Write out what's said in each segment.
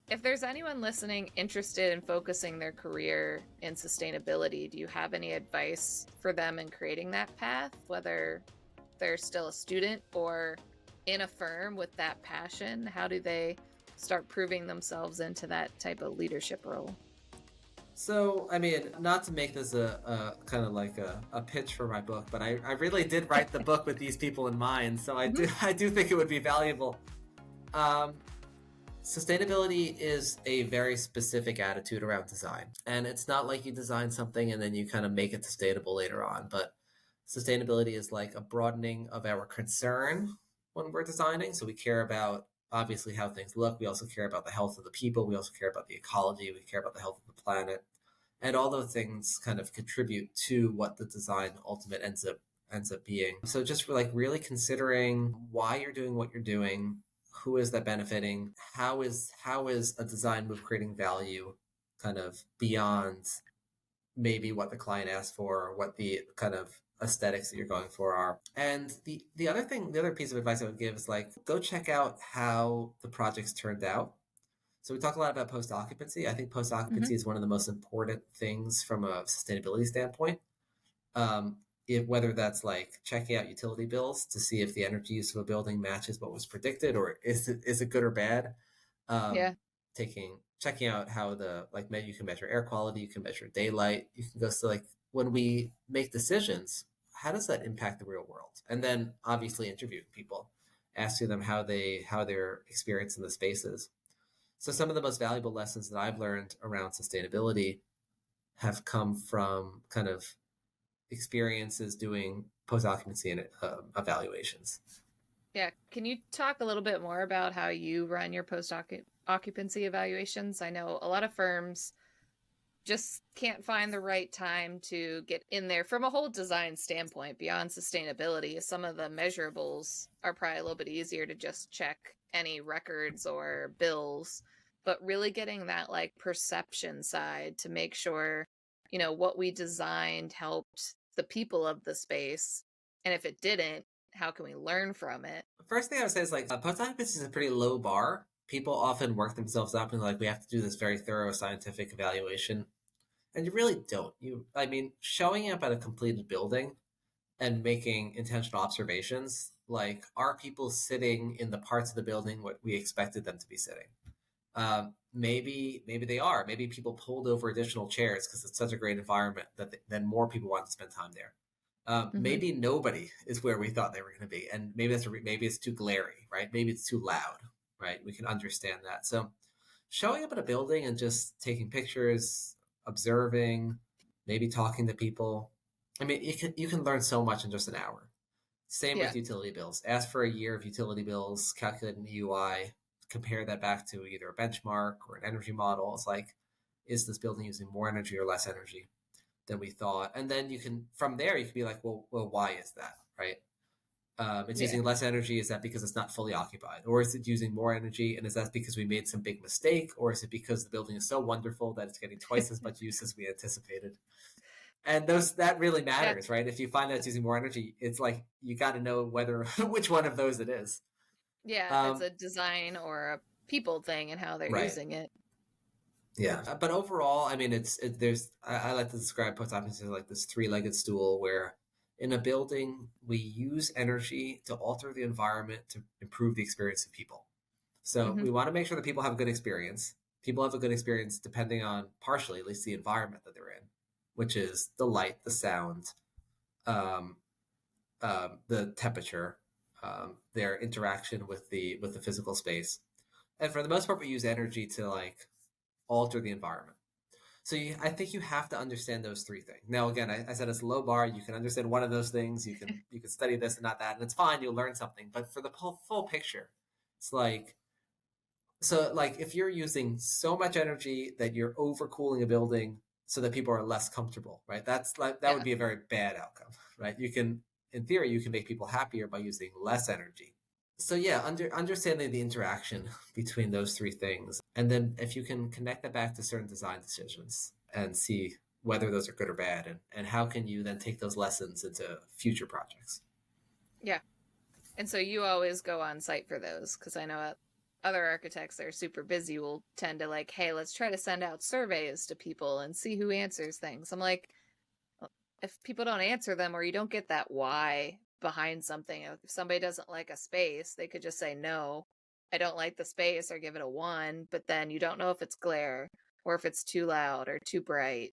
If there's anyone listening interested in focusing their career in sustainability, do you have any advice for them in creating that path, whether they're still a student or in a firm with that passion? How do they start proving themselves into that type of leadership role? So, I mean, not to make this a kind of like a pitch for my book, but I really did write the book with these people in mind. So Mm-hmm. I do think it would be valuable. Um, Sustainability is a very specific attitude around design. And it's not like you design something and then you kind of make it sustainable later on. But sustainability is like a broadening of our concern when we're designing. So we care about obviously how things look. We also care about the health of the people. We also care about the ecology. We care about the health of the planet. And all those things kind of contribute to what the design ultimate ends up being. So just like really considering why you're doing what you're doing, who is that benefiting, how is a design move creating value kind of beyond maybe what the client asked for or what the kind of aesthetics that you're going for are. And the other piece of advice I would give is like go check out how the projects turned out. So we talk a lot about post occupancy. I think post Mm-hmm. occupancy is one of the most important things from a sustainability standpoint. Um, if, whether that's like checking out utility bills to see if the energy use of a building matches what was predicted, or is it good or bad? Um, Yeah. Checking out how the like you can measure air quality, you can measure daylight, you can go to like when we make decisions, how does that impact the real world? And then obviously interviewing people, asking them how they're experiencing the spaces. So some of the most valuable lessons that I've learned around sustainability have come from kind of experiences doing post occupancy and evaluations. Yeah. Can you talk a little bit more about how you run your post occupancy evaluations? I know a lot of firms just can't find the right time to get in there from a whole design standpoint beyond sustainability. Some of the measurables are probably a little bit easier to just check any records or bills, but really getting that like perception side to make sure, what we designed helped the people of the space. And if it didn't, how can we learn from it? The first thing I would say is like post occupancy is a pretty low bar. People often work themselves up and like we have to do this very thorough scientific evaluation, and you really don't. I mean, showing up at a completed building and making intentional observations, like are people sitting in the parts of the building what we expected them to be sitting? Maybe they are. Maybe people pulled over additional chairs because it's such a great environment that then more people want to spend time there. Mm-hmm. Maybe nobody is where we thought they were going to be, and maybe it's too glary, right? Maybe it's too loud, right? We can understand that. So, showing up at a building and just taking pictures, observing, maybe talking to people. I mean, you can learn so much in just an hour. Same Yeah. with utility bills. Ask for a year of utility bills, calculate an EUI, compare that back to either a benchmark or an energy model. It's like, is this building using more energy or less energy than we thought? And then you can, from there, you can be like, well, why is that, right? It's Yeah. using less energy. Is that because it's not fully occupied? Or is it using more energy? And is that because we made some big mistake? Or is it because the building is so wonderful that it's getting twice as much use as we anticipated? And that really Yeah. matters, right? If you find that it's using more energy, it's like you got to know whether which one of those it is. Yeah. If it's Um, a design or a people thing and how they're right. using it. Yeah. But overall, I mean, there's I like to describe post occupancy as like this three-legged stool where in a building we use energy to alter the environment to improve the experience of people. So Mm-hmm. we want to make sure that people have a good experience. People have a good experience depending on partially at least the environment that they're in, which is the light, the sound, um, the temperature, their interaction with the physical space, and for the most part, we use energy to like alter the environment. So I think you have to understand those three things. Now, again, I said it's a low bar. You can understand one of those things. You can study this and not that, and it's fine. You'll learn something. But for the full picture, it's like like if you're using so much energy that you're overcooling a building so that people are less comfortable, right? That's like that would Yeah. be a very bad outcome, right? You can, in theory, you can make people happier by using less energy. So yeah, understanding the interaction between those three things, and then if you can connect that back to certain design decisions and see whether those are good or bad, and how can you then take those lessons into future projects. Yeah. And so you always go on site for those because I know other architects that are super busy will tend to like, hey, let's try to send out surveys to people and see who answers things. I'm like, if people don't answer them or you don't get that why behind something, if somebody doesn't like a space, they could just say, no, I don't like the space, or give it a 1, but then you don't know if it's glare or if it's too loud or too bright.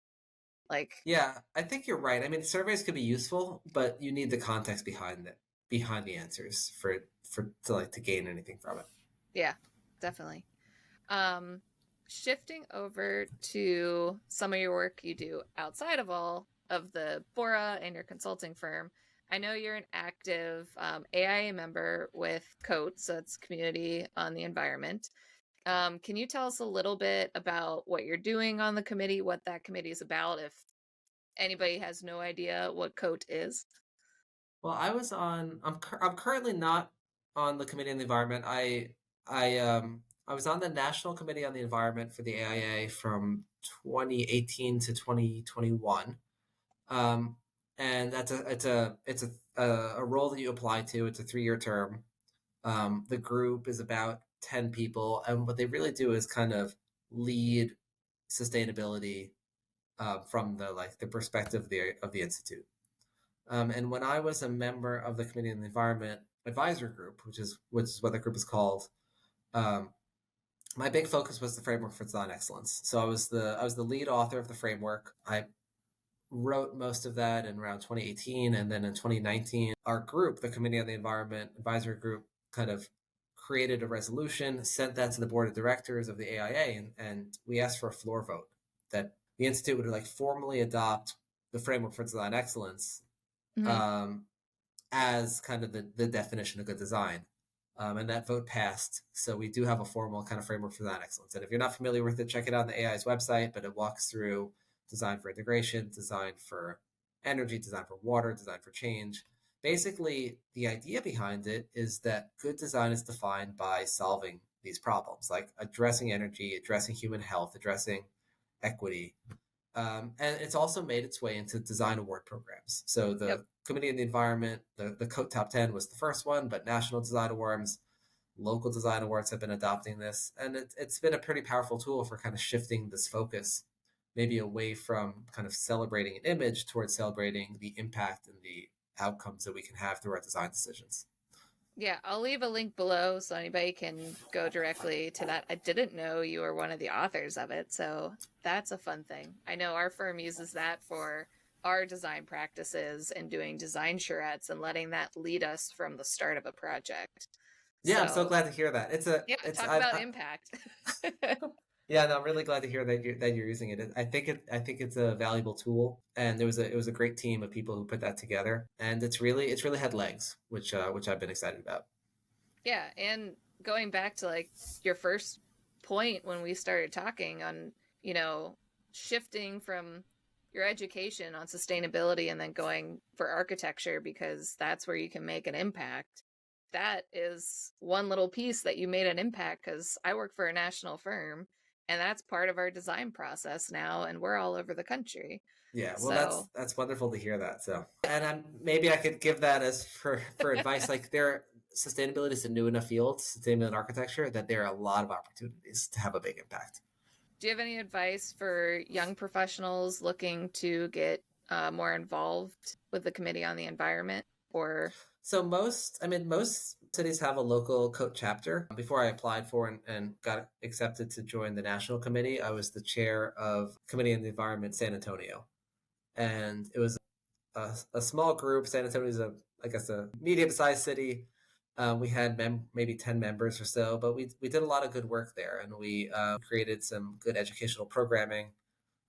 Like, Yeah, I think you're right. I mean, surveys could be useful, but you need the context behind the answers to gain anything from it. yeah, definitely. Um, Shifting over to some of your work you do outside of all of the BORA and your consulting firm, I know you're an active AIA member with COAT, so it's Community on the Environment. Can you tell us a little bit about what you're doing on the committee, what that committee is about, if anybody has no idea what COAT is? Well, I'm currently not on the Committee on the Environment. I was on the National Committee on the Environment for the AIA from 2018 to 2021. Um, and it's a role that you apply to. It's a 3-year term. The group is about 10 people, and what they really do is kind of lead sustainability from the perspective of the institute. And when I was a member of the Committee on the Environment Advisory Group, which is what the group is called, um, my big focus was the framework for design excellence. So I was the lead author of the framework. I wrote most of that in around 2018, and then in 2019, our group, the Committee on the Environment Advisory Group, kind of created a resolution, sent that to the board of directors of the AIA, and we asked for a floor vote that the institute would formally adopt the framework for design excellence um, as kind of the definition of good design. And that vote passed. So we do have a formal kind of framework for design excellence. And if you're not familiar with it, check it out on the AI's website, but it walks through design for integration, design for energy, design for water, design for change. Basically, the idea behind it is that good design is defined by solving these problems, like addressing energy, addressing human health, addressing equity, and it's also made its way into design award programs. So the Yep. Committee on the Environment, the COAT Top 10 was the first one, but national design awards, local design awards have been adopting this. And it's been a pretty powerful tool for kind of shifting this focus, maybe away from kind of celebrating an image towards celebrating the impact and the outcomes that we can have through our design decisions. Yeah, I'll leave a link below so anybody can go directly to that. I didn't know you were one of the authors of it, so that's a fun thing. I know our firm uses that for our design practices and doing design charrettes and letting that lead us from the start of a project. Yeah, I'm so So, glad to hear that. yeah, It's talk about impact. Yeah, no, I'm really glad to hear that you're using it. I think it's a valuable tool, and it was a great team of people who put that together, and it's really had legs, which I've been excited about. Yeah, and going back to like your first point when we started talking on, you know, shifting from your education on sustainability and then going for architecture because that's where you can make an impact. That is one little piece that you made an impact, because I work for a national firm and that's part of our design process now, and we're all over the country. Yeah, well, So, that's wonderful to hear that. So, and maybe I could give that as for advice. Like sustainability is a new enough field, sustainability in architecture, that there are a lot of opportunities to have a big impact. do you have any advice for young professionals looking to get more involved with the Committee on the Environment? Or So most cities have a local COAT chapter. Before I applied for and got accepted to join the national committee, I was the chair of Committee on the Environment San Antonio, and it was a small group. San Antonio is I guess a medium-sized city. We had maybe 10 members or so, but we did a lot of good work there, and we created some good educational programming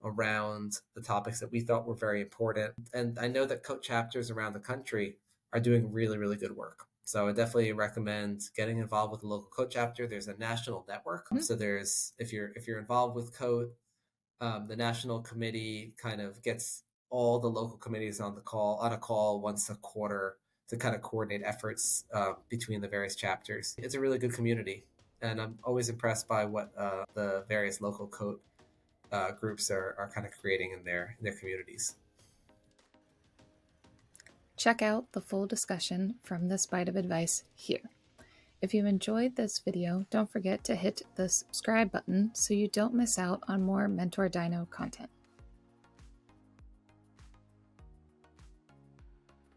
around the topics that we thought were very important. And I know that COAT chapters around the country are doing really, really good work. So I definitely recommend getting involved with the local COAT chapter. There's a national network. So there's if you're involved with COAT, the national committee kind of gets all the local committees on a call once a quarter to kind of coordinate efforts between the various chapters. It's a really good community, and I'm always impressed by what the various local COAT groups are kind of creating in their communities. check out the full discussion from this bite of advice here. If you enjoyed this video, don't forget to hit the subscribe button so you don't miss out on more mentorDINO content.